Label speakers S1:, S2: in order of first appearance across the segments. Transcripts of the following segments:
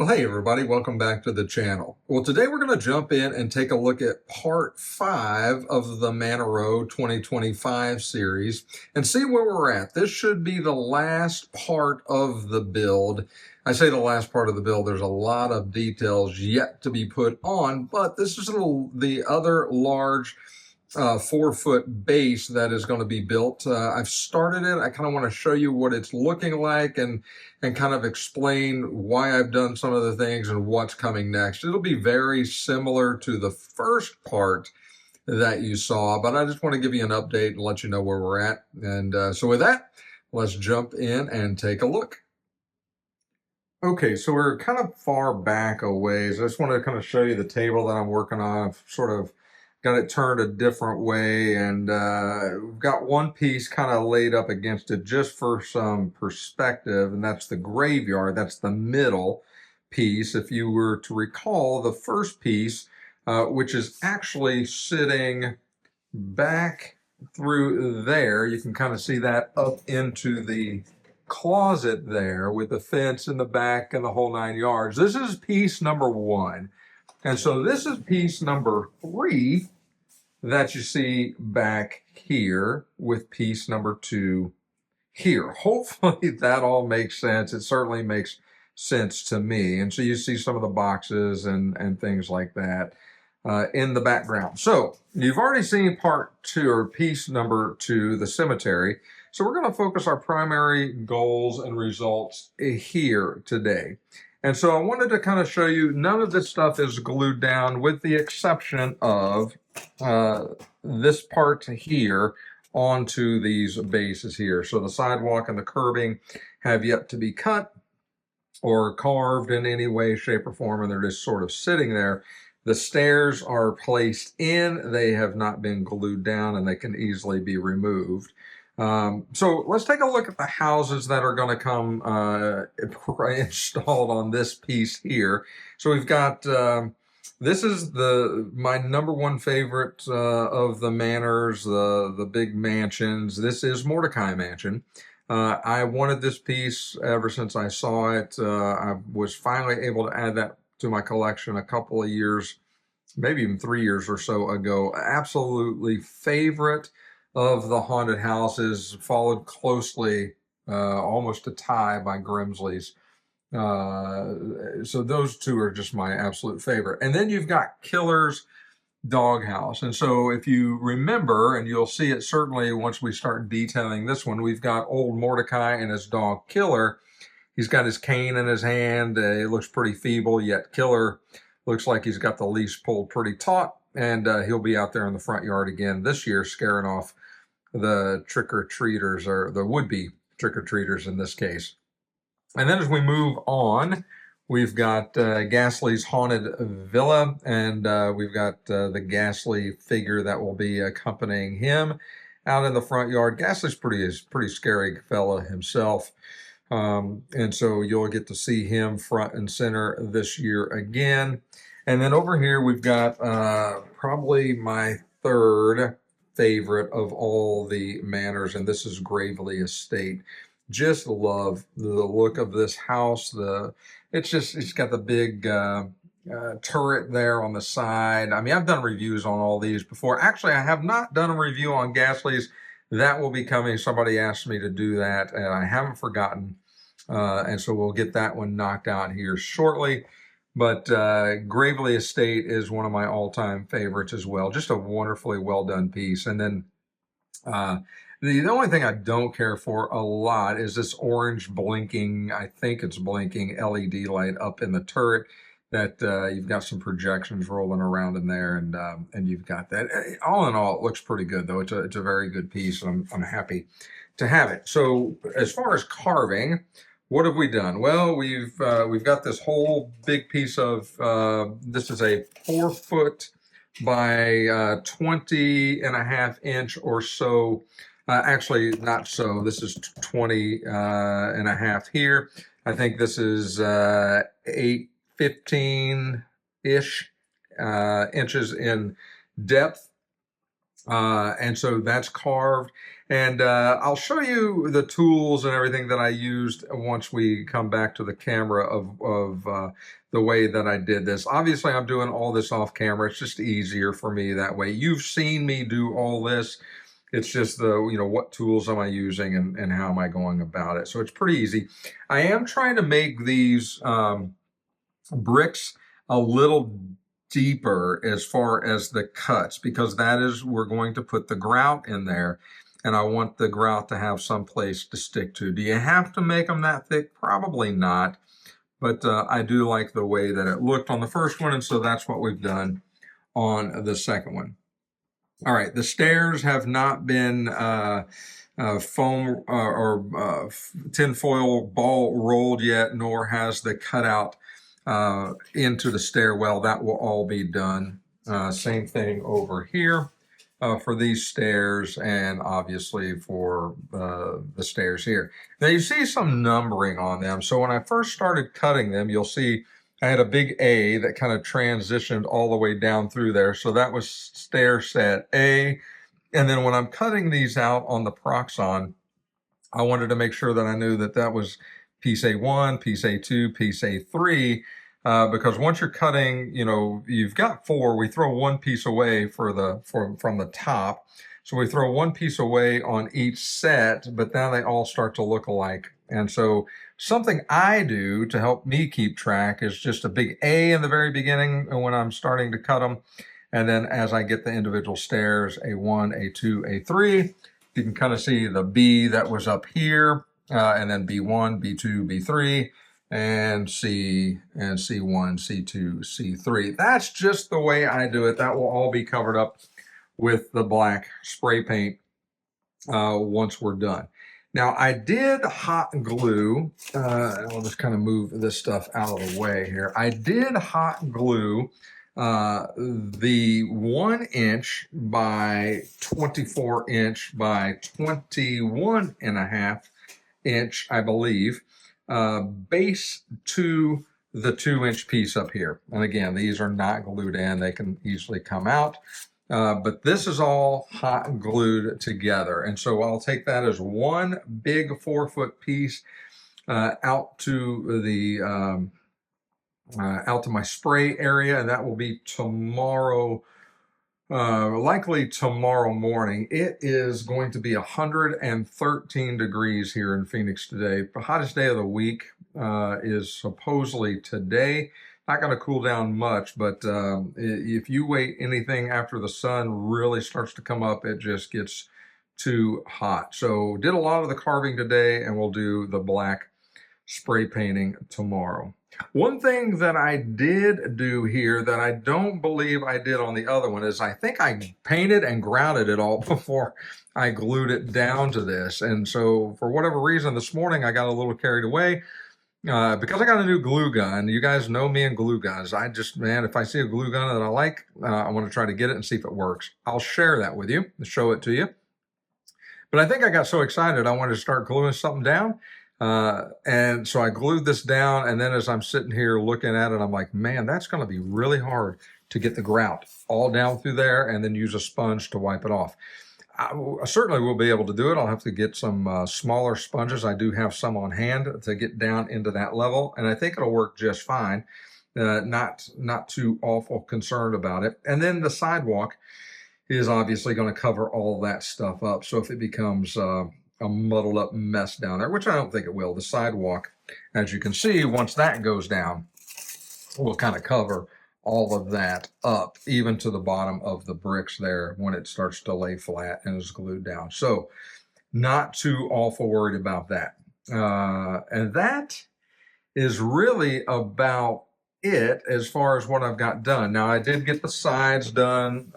S1: Well, hey everybody, welcome back to the channel. Well, today we're going to jump in and take a look at part 5 of the Manor 2025 series and see where we're at. This should be the last part of the build. I say the last part of the build, there's a lot of details yet to be put on, but this is the other large 4-foot base that is going to be built. I've started it. I kind of want to show you what it's looking like and kind of explain why I've done some of the things and what's coming next. It'll be very similar to the first part that you saw, but I just want to give you an update and let you know where we're at. And so with that, let's jump in and take a look. Okay, so we're kind of far back a ways. I just want to kind of show you the table that I'm working on. I've sort of got it turned a different way, and we've got one piece kind of laid up against it just for some perspective, and that's the graveyard. That's the middle piece. If you were to recall, the first piece, which is actually sitting back through there, you can kind of see that up into the closet there with the fence in the back and the whole 9 yards. This is piece number 1. And so this is piece number 3 that you see back here with piece number 2 here. Hopefully that all makes sense. It certainly makes sense to me. And so you see some of the boxes and things like that in the background. So you've already seen part 2 or piece number 2, the cemetery. So we're going to focus our primary goals and results here today. And so I wanted to kind of show you none of this stuff is glued down with the exception of this part here onto these bases here. So the sidewalk and the curbing have yet to be cut or carved in any way, shape, or form, and they're just sort of sitting there. The stairs are placed in. They have not been glued down, and they can easily be removed. So let's take a look at the houses that are going to come installed on this piece here. So we've got, this is my number 1 favorite of the manors, the big mansions. This is Mordecai Mansion. I wanted this piece ever since I saw it. I was finally able to add that to my collection a couple of years, maybe even 3 years or so ago. Absolutely favorite of the haunted houses, followed closely, almost a tie by Grimsley's. So those 2 are just my absolute favorite. And then you've got Killer's Doghouse. And so if you remember, and you'll see it certainly once we start detailing this one, we've got old Mordecai and his dog Killer. He's got his cane in his hand. He looks pretty feeble, yet Killer looks like he's got the leash pulled pretty taut. And he'll be out there in the front yard again this year, scaring off the trick-or-treaters, or the would-be trick-or-treaters in this case. And then as we move on, we've got Ghastly's Haunted Villa, and we've got the Ghastly figure that will be accompanying him out in the front yard. Ghastly's pretty scary fella himself, and so you'll get to see him front and center this year again. And then over here we've got probably my 3rd favorite of all the manors, and this is Gravely Estate. Just love the look of this house. It's got the big turret there on the side. I mean, I've done reviews on all these before. Actually, I have not done a review on Ghastly's. That will be coming. Somebody asked me to do that, and I haven't forgotten. And so we'll get that one knocked out here shortly. But Gravely Estate is one of my all-time favorites as well. Just a wonderfully well-done piece. And then the only thing I don't care for a lot is this orange blinking, I think it's blinking LED light up in the turret that you've got some projections rolling around in there, and you've got that. All in all, it looks pretty good, though. It's a very good piece, and I'm happy to have it. So as far as carving, what have we done? Well, we've got this whole big piece of, this is a 4-foot by 20.5 inch or so. Actually, not so. This is 20.5 here. I think this is 8.15-ish inches in depth. And so that's carved. And I'll show you the tools and everything that I used once we come back to the camera of the way that I did this. Obviously, I'm doing all this off camera. It's just easier for me that way. You've seen me do all this. It's just what tools am I using and how am I going about it. So it's pretty easy. I am trying to make these bricks a little deeper as far as the cuts, because that is, we're going to put the grout in there, and I want the grout to have some place to stick to. Do you have to make them that thick? Probably not, but I do like the way that it looked on the first one, and so that's what we've done on the second one. All right, the stairs have not been foam or tinfoil ball rolled yet, nor has the cutout into the stairwell. That will all be done. Same thing over here for these stairs, and obviously for the stairs here. Now you see some numbering on them. So when I first started cutting them, you'll see I had a big A that kind of transitioned all the way down through there. So that was stair set A. And then when I'm cutting these out on the Proxxon, I wanted to make sure that I knew that that was piece A1, piece A2, piece A3, because once you're cutting, you've got 4. We throw one piece away from the top. So we throw one piece away on each set, but now they all start to look alike. And so something I do to help me keep track is just a big A in the very beginning when I'm starting to cut them. And then as I get the individual stairs, A1, A2, A3, you can kind of see the B that was up here, and then B1, B2, B3, and C, and C1, C2, C3. That's just the way I do it. That will all be covered up with the black spray paint once we're done. Now, I did hot glue, I'll just kind of move this stuff out of the way here. I did hot glue the 1" by 24" by 21.5" I believe, base to the 2" piece up here. And again, these are not glued in. They can easily come out. But this is all hot glued together. And so I'll take that as one big 4-foot piece out to the out to my spray area, and that will be tomorrow, likely tomorrow morning. It is going to be 113 degrees here in Phoenix today. The hottest day of the week is supposedly today. Not going to cool down much, but if you wait anything after the sun really starts to come up, it just gets too hot. So did a lot of the carving today, and we'll do the black spray painting tomorrow. One thing that I did do here that I don't believe I did on the other one is I think I painted and grounded it all before I glued it down to this. And so for whatever reason, this morning I got a little carried away. Because I got a new glue gun. You guys know me and glue guns. If I see a glue gun that I like, I want to try to get it and see if it works. I'll share that with you, show it to you. But I think I got so excited, I wanted to start gluing something down. And so I glued this down, and then as I'm sitting here looking at it, I'm like, man, that's going to be really hard to get the grout all down through there and then use a sponge to wipe it off. I certainly will be able to do it. I'll have to get some smaller sponges. I do have some on hand to get down into that level, and I think it'll work just fine. Not too awful concerned about it. And then the sidewalk is obviously going to cover all that stuff up. So if it becomes a muddled up mess down there, which I don't think it will, the sidewalk, as you can see, once that goes down, will kind of cover all of that up, even to the bottom of the bricks there when it starts to lay flat and is glued down. So not too awful worried about that. And that is really about it as far as what I've got done. Now, I did get the sides done.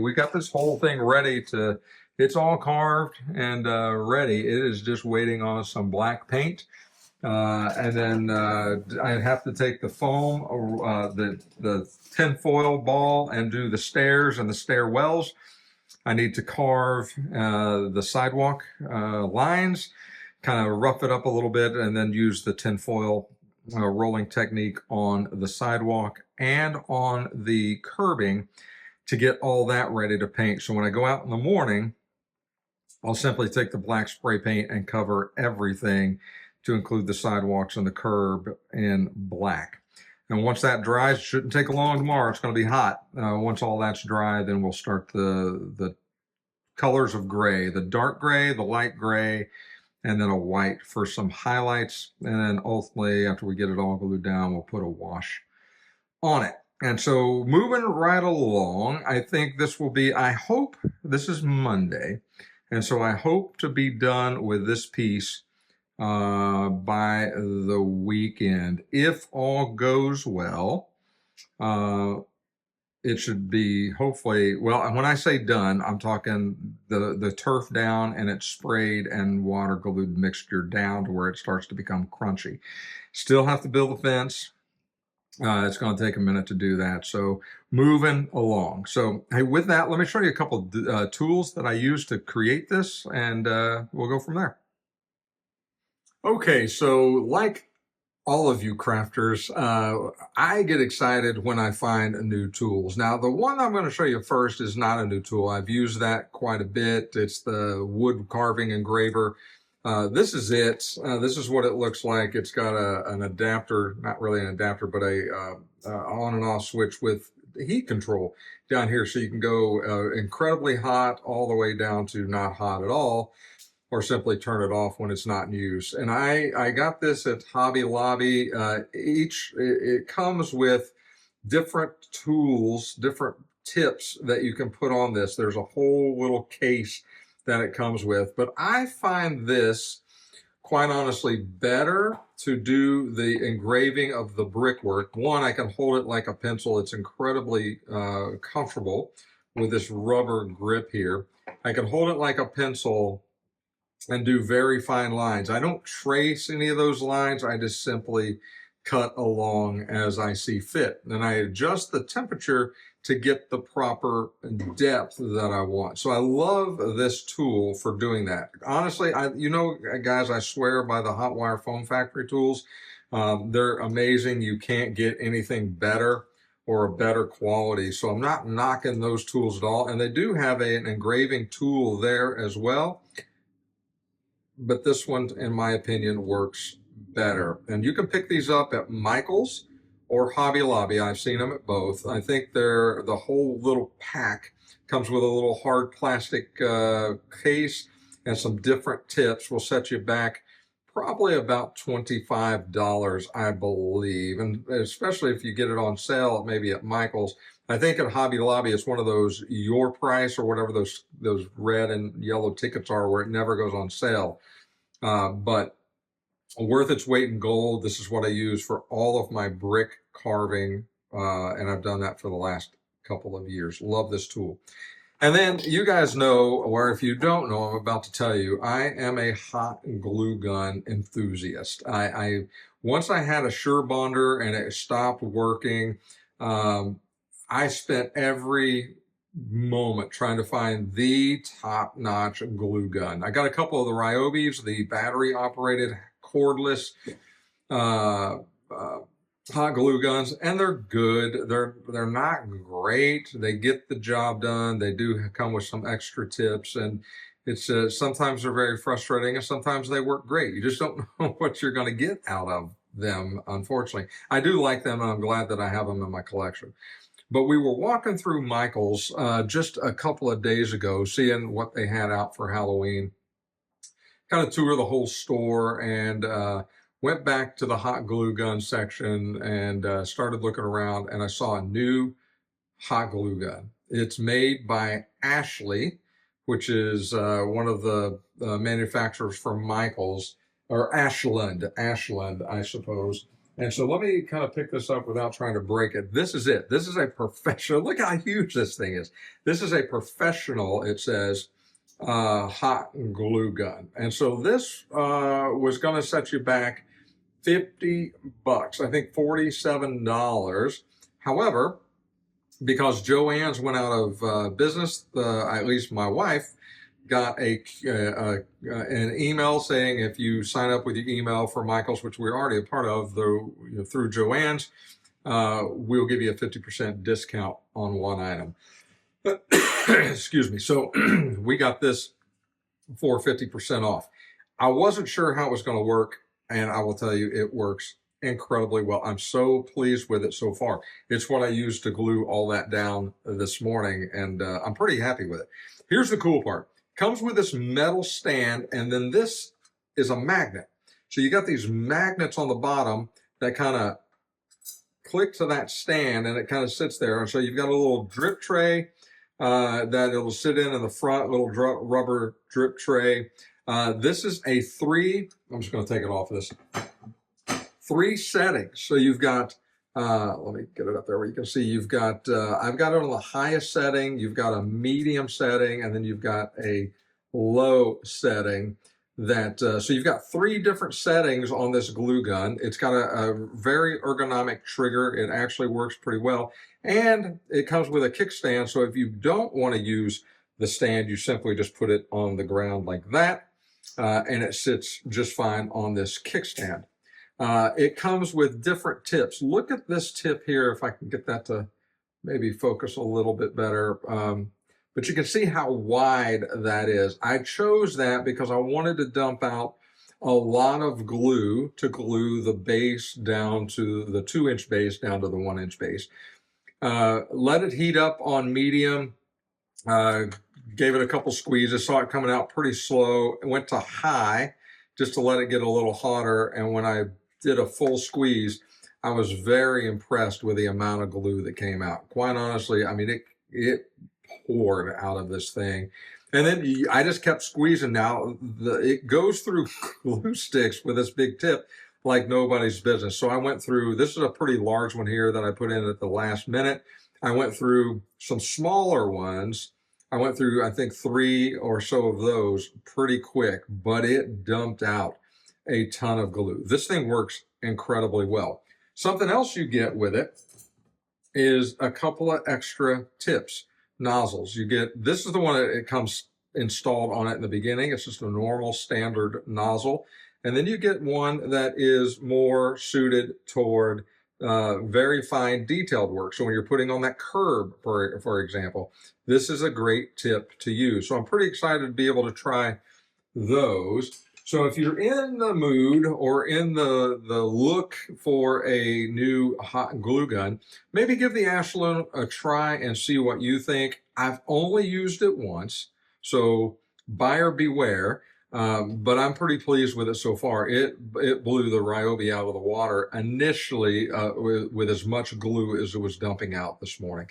S1: We got this whole thing ready to, it's all carved and ready. It is just waiting on some black paint. And then I have to take the foam, the tinfoil ball, and do the stairs and the stairwells. I need to carve the sidewalk lines, kind of rough it up a little bit, and then use the tinfoil rolling technique on the sidewalk and on the curbing to get all that ready to paint. So when I go out in the morning, I'll simply take the black spray paint and cover everything to include the sidewalks and the curb in black. And once that dries, it shouldn't take long tomorrow. It's going to be hot. Once all that's dry, then we'll start the colors of gray, the dark gray, the light gray, and then a white for some highlights. And then ultimately, after we get it all glued down, we'll put a wash on it. And so moving right along, I think this will be, I hope this is Monday. And so I hope to be done with this piece by the weekend. If all goes well, it should be hopefully, well, when I say done, I'm talking the turf down and it's sprayed and water glued mixture down to where it starts to become crunchy. Still have to build the fence. It's going to take a minute to do that. So moving along. So hey, with that, let me show you a couple of tools that I use to create this, and we'll go from there. Okay, so like all of you crafters, I get excited when I find new tools. Now, the one I'm going to show you first is not a new tool. I've used that quite a bit. It's the wood carving engraver. This is it. This is what it looks like. It's got an adapter, not really an adapter, but a on and off switch with heat control down here. So you can go incredibly hot all the way down to not hot at all, or simply turn it off when it's not in use. And I got this at Hobby Lobby. It comes with different tools, different tips that you can put on this. There's a whole little case that it comes with, but I find this quite honestly better to do the engraving of the brickwork. One, I can hold it like a pencil. It's incredibly comfortable with this rubber grip here. I can hold it like a pencil and do very fine lines. I don't trace any of those lines. I just simply cut along as I see fit. And I adjust the temperature to get the proper depth that I want. So I love this tool for doing that. Honestly, guys, I swear by the Hot Wire Foam Factory tools. They're amazing. You can't get anything better or a better quality. So I'm not knocking those tools at all. And they do have an engraving tool there as well. But this one, in my opinion, works better. And you can pick these up at Michael's or Hobby Lobby. I've seen them at both. I think the whole little pack comes with a little hard plastic case and some different tips. Will set you back probably about $25, I believe. And especially if you get it on sale, maybe at Michael's. I think at Hobby Lobby, it's one of those your price or whatever those red and yellow tickets are where it never goes on sale. But worth its weight in gold. This is what I use for all of my brick carving, and I've done that for the last couple of years. Love this tool. And then you guys know, or if you don't know, I'm about to tell you, I am a hot glue gun enthusiast. Once I had a SureBonder and it stopped working, I spent every moment trying to find the top-notch glue gun. I got a couple of the Ryobis, the battery-operated cordless hot glue guns, and they're good. They're not great. They get the job done. They do come with some extra tips, and it's sometimes they're very frustrating, and sometimes they work great. You just don't know what you're going to get out of them, unfortunately. I do like them, and I'm glad that I have them in my collection. But we were walking through Michael's just a couple of days ago, seeing what they had out for Halloween. Kind of toured the whole store and went back to the hot glue gun section and started looking around, and I saw a new hot glue gun. It's made by Ashley, which is one of the manufacturers from Michael's, or Ashland, I suppose. And so let me kind of pick this up without trying to break it. This is it. This is a professional. Look how huge this thing is. This is a professional, it says, hot glue gun. And so this was going to set you back $50. I think $47. However, because Joann's went out of business, at least my wife got an email saying if you sign up with your email for Michael's, which we're already a part of through Joann's, we'll give you a 50% discount on one item. Excuse me. So we got this for 50% off. I wasn't sure how it was going to work, and I will tell you, it works incredibly well. I'm so pleased with it so far. It's what I used to glue all that down this morning, and I'm pretty happy with it. Here's the cool part. Comes with this metal stand, and then this is a magnet. So you got these magnets on the bottom that kind of click to that stand, and it kind of sits there. And so you've got a little drip tray that it'll sit in the front, little rubber drip tray. This is a I'm just going to take it off this, 3 settings. So you've got, let me get it up there where you can see, you've got, I've got it on the highest setting, you've got a medium setting, and then you've got a low setting. So you've got 3 different settings on this glue gun. It's got a very ergonomic trigger. It actually works pretty well. And it comes with a kickstand, so if you don't want to use the stand, you simply just put it on the ground like that, and it sits just fine on this kickstand. It comes with different tips. Look at this tip here, if I can get that to maybe focus a little bit better. But you can see how wide that is. I chose that because I wanted to dump out a lot of glue to glue the base down to the 2-inch base down to the 1-inch base. Let it heat up on medium. Gave it a couple squeezes, saw it coming out pretty slow. It went to high just to let it get a little hotter. And when I did a full squeeze, I was very impressed with the amount of glue that came out. Quite honestly, I mean, it poured out of this thing. And then I just kept squeezing. Now, it goes through glue sticks with this big tip like nobody's business. So I went through, this is a pretty large one here that I put in at the last minute. I went through some smaller ones. I went through, I think, 3 or so of those pretty quick, but it dumped out a ton of glue. This thing works incredibly well. Something else you get with it is a couple of extra tips, nozzles. You get, this is the one that it comes installed on it in the beginning. It's just a normal standard nozzle. And then you get one that is more suited toward very fine detailed work. So when you're putting on that curb, for example, this is a great tip to use. So I'm pretty excited to be able to try those. So if you're in the mood or in the look for a new hot glue gun, maybe give the Ashland a try and see what you think. I've only used it once, so buyer beware. But I'm pretty pleased with it so far. It blew the Ryobi out of the water initially with as much glue as it was dumping out this morning.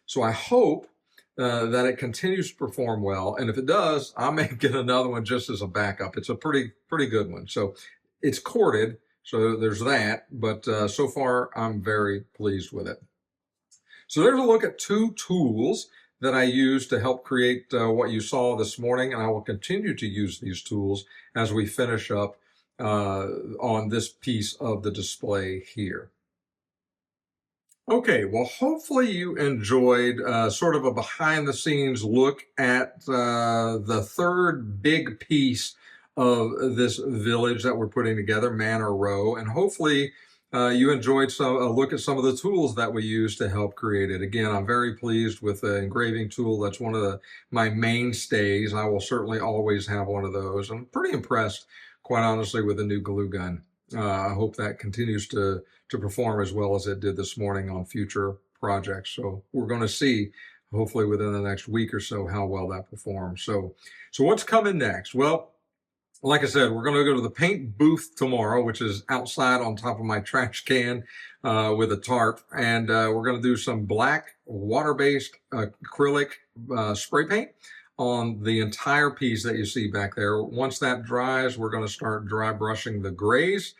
S1: So I hope that it continues to perform well. And if it does, I may get another one just as a backup. It's a pretty good one. So it's corded, so there's that. But so far, I'm very pleased with it. So there's a look at 2 tools that I use to help create what you saw this morning, and I will continue to use these tools as we finish up on this piece of the display here. Okay, well, hopefully you enjoyed sort of a behind-the-scenes look at the 3rd big piece of this village that we're putting together, Manor Row, and hopefully you enjoyed a look at some of the tools that we use to help create it. Again, I'm very pleased with the engraving tool. That's one of my mainstays. I will certainly always have one of those. I'm pretty impressed, quite honestly, with the new glue gun. I hope that continues to perform as well as it did this morning on future projects. So we're going to see, hopefully within the next week or so, how well that performs. So what's coming next? Well, like I said, we're going to go to the paint booth tomorrow, which is outside on top of my trash can with a tarp. And we're going to do some black water-based acrylic spray paint on the entire piece that you see back there. Once that dries, we're going to start dry brushing the grays,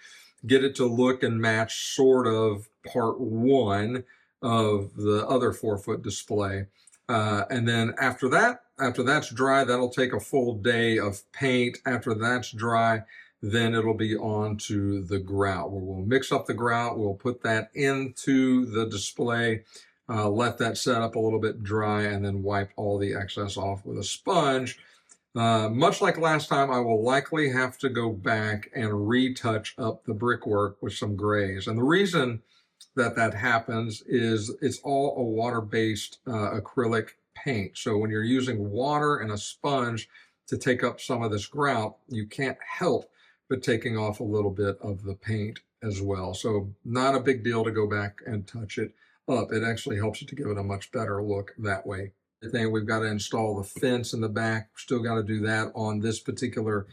S1: get it to look and match sort of part 1 of the other 4-foot display. And then after that's dry, that'll take a full day of paint. After that's dry, then it'll be on to the grout, where we'll mix up the grout. We'll put that into the display, let that set up a little bit dry, and then wipe all the excess off with a sponge. Much like last time, I will likely have to go back and retouch up the brickwork with some grays. And the reason that happens is it's all a water-based acrylic paint. So when you're using water and a sponge to take up some of this grout, you can't help but taking off a little bit of the paint as well. So not a big deal to go back and touch it up. It actually helps it to give it a much better look that way. The thing, we've got to install the fence in the back. Still got to do that on this particular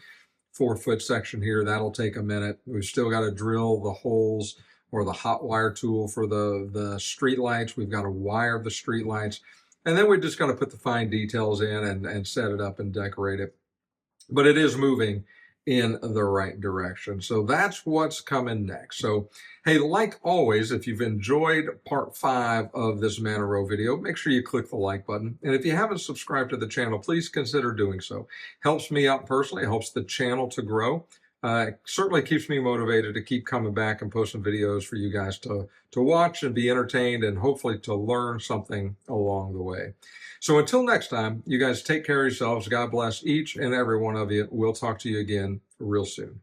S1: 4-foot section here. That'll take a minute. We've still got to drill the holes or the hot wire tool for the street lights. We've got to wire the street lights. And then we just got to put the fine details in and set it up and decorate it. But it is moving in the right direction. So that's what's coming next. So, hey, like always, if you've enjoyed part 5 of this Manor Row video, make sure you click the like button. And if you haven't subscribed to the channel, please consider doing so. Helps me out personally, helps the channel to grow. It certainly keeps me motivated to keep coming back and posting videos for you guys to watch and be entertained and hopefully to learn something along the way. So until next time, you guys take care of yourselves. God bless each and every one of you. We'll talk to you again real soon.